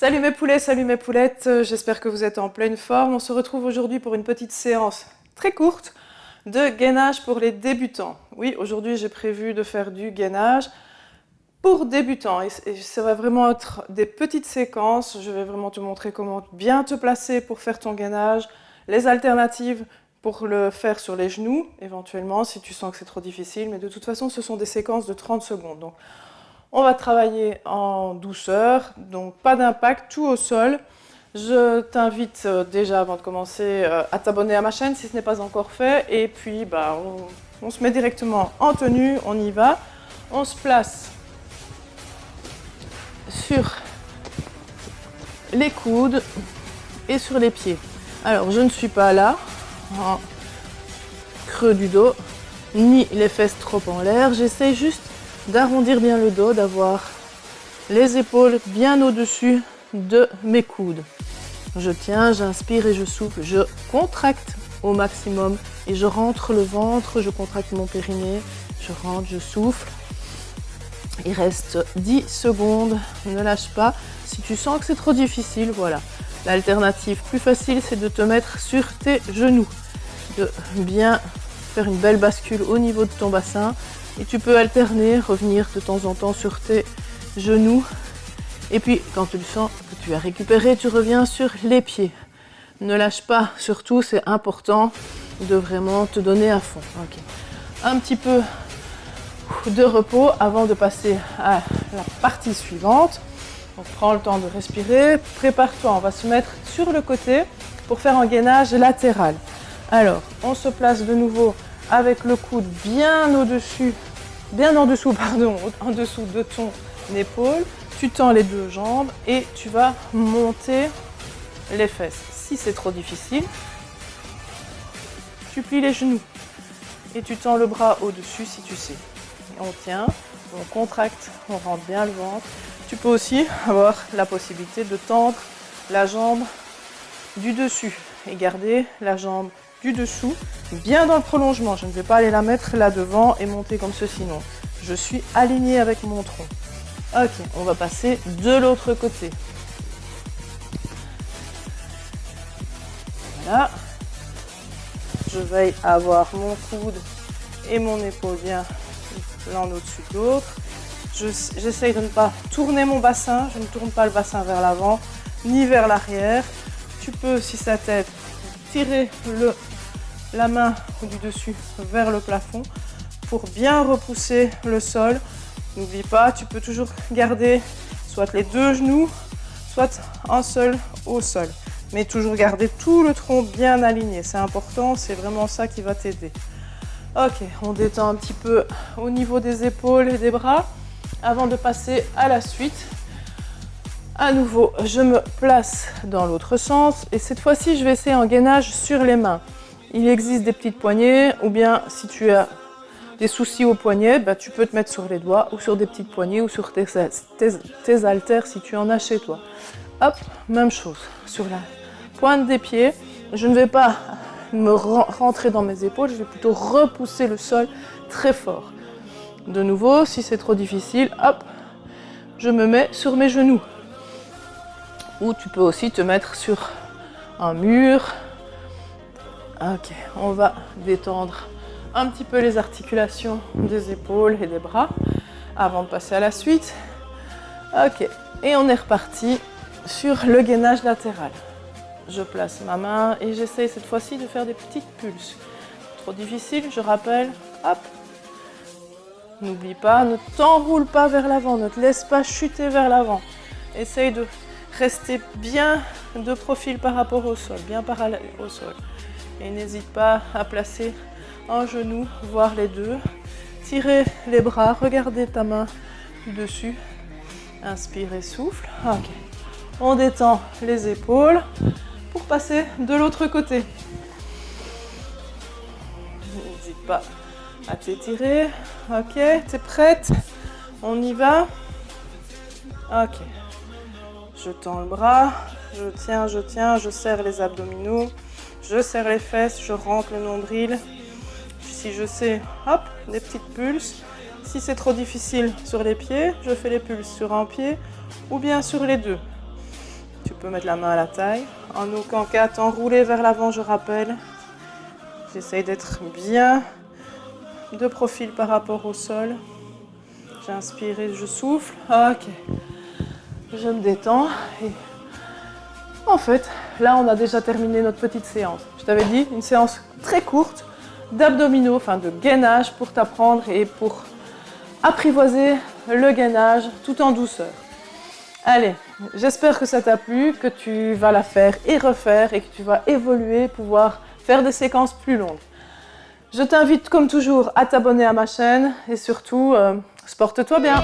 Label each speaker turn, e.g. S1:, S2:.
S1: Salut mes poulets, salut mes poulettes, j'espère que vous êtes en pleine forme. On se retrouve aujourd'hui pour une petite séance très courte de gainage pour les débutants. Oui, aujourd'hui j'ai prévu de faire du gainage pour débutants et ça va vraiment être des petites séquences. Je vais vraiment te montrer comment bien te placer pour faire ton gainage, les alternatives pour le faire sur les genoux éventuellement si tu sens que c'est trop difficile, mais de toute façon ce sont des séquences de 30 secondes. Donc, on va travailler en douceur, donc pas d'impact, tout au sol. Je t'invite déjà avant de commencer à t'abonner à ma chaîne si ce n'est pas encore fait. Et puis on se met directement en tenue, on y va. On se place sur les coudes et sur les pieds. Alors je ne suis pas là, en creux du dos, ni les fesses trop en l'air. J'essaie juste d'arrondir bien le dos, d'avoir les épaules bien au-dessus de mes coudes. Je tiens, j'inspire et je souffle, je contracte au maximum et je rentre le ventre, je contracte mon périnée, je rentre, je souffle. Il reste 10 secondes, ne lâche pas. Si tu sens que c'est trop difficile, voilà. L'alternative plus facile, c'est de te mettre sur tes genoux, de bien faire une belle bascule au niveau de ton bassin. Et tu peux alterner, revenir de temps en temps sur tes genoux. Et puis, quand tu le sens que tu as récupéré, tu reviens sur les pieds. Ne lâche pas, surtout, c'est important de vraiment te donner à fond. Okay. Un petit peu de repos avant de passer à la partie suivante. Donc, prends le temps de respirer. Prépare-toi, on va se mettre sur le côté pour faire un gainage latéral. Alors, on se place de nouveau avec le coude bien au-dessus, en dessous de ton épaule. Tu tends les deux jambes et tu vas monter les fesses. Si c'est trop difficile, tu plies les genoux et tu tends le bras au-dessus si tu sais. Et on tient, on contracte, on rentre bien le ventre. Tu peux aussi avoir la possibilité de tendre la jambe du dessus et garder la jambe du dessous, bien dans le prolongement. Je ne vais pas aller la mettre là devant et monter comme ceci, non. Je suis alignée avec mon tronc. Ok, on va passer de l'autre côté. Voilà. Je veille à avoir mon coude et mon épaule bien l'un au-dessus de l'autre. J'essaye de ne pas tourner mon bassin. Je ne tourne pas le bassin vers l'avant ni vers l'arrière. Tu peux, si ça t'aide, tirer la main du dessus vers le plafond pour bien repousser le sol. N'oublie pas, tu peux toujours garder soit les deux genoux, soit un seul au sol. Mais toujours garder tout le tronc bien aligné. C'est important, c'est vraiment ça qui va t'aider. Ok, on détend un petit peu au niveau des épaules et des bras avant de passer à la suite. À nouveau, je me place dans l'autre sens et cette fois-ci, je vais essayer un gainage sur les mains. Il existe des petites poignées ou bien si tu as des soucis aux poignets, bah, tu peux te mettre sur les doigts ou sur des petites poignées ou sur tes haltères si tu en as chez toi. Hop, même chose. Sur la pointe des pieds, je ne vais pas me rentrer dans mes épaules, je vais plutôt repousser le sol très fort. De nouveau, si c'est trop difficile, hop, je me mets sur mes genoux. Ou tu peux aussi te mettre sur un mur. Ok, on va détendre un petit peu les articulations des épaules et des bras avant de passer à la suite. Ok, et on est reparti sur le gainage latéral. Je place ma main et j'essaye cette fois-ci de faire des petites pulses. Trop difficile, je rappelle, hop. N'oublie pas, ne t'enroule pas vers l'avant, ne te laisse pas chuter vers l'avant. Essaye de rester bien de profil par rapport au sol, bien parallèle au sol. Et n'hésite pas à placer un genou, voire les deux. Tirez les bras, regardez ta main du dessus. Inspire et souffle. Ok. On détend les épaules pour passer de l'autre côté. N'hésite pas à t'étirer. Ok, t'es prête? On y va? Ok. Je tends le bras, je tiens, je serre les abdominaux, je serre les fesses, je rentre le nombril. Si je sais, hop, des petites pulses. Si c'est trop difficile sur les pieds, je fais les pulses sur un pied ou bien sur les deux. peux mettre la main à la taille. En aucun cas, t'enrouler vers l'avant, je rappelle. J'essaye d'être bien de profil par rapport au sol. J'inspire et je souffle. Ok. Je me détends. Et en fait, là, on a déjà terminé notre petite séance. Je t'avais dit, une séance très courte d'abdominaux, enfin de gainage pour t'apprendre et pour apprivoiser le gainage tout en douceur. Allez, j'espère que ça t'a plu, que tu vas la faire et refaire et que tu vas évoluer, pouvoir faire des séquences plus longues. Je t'invite comme toujours à t'abonner à ma chaîne et surtout, sporte-toi bien.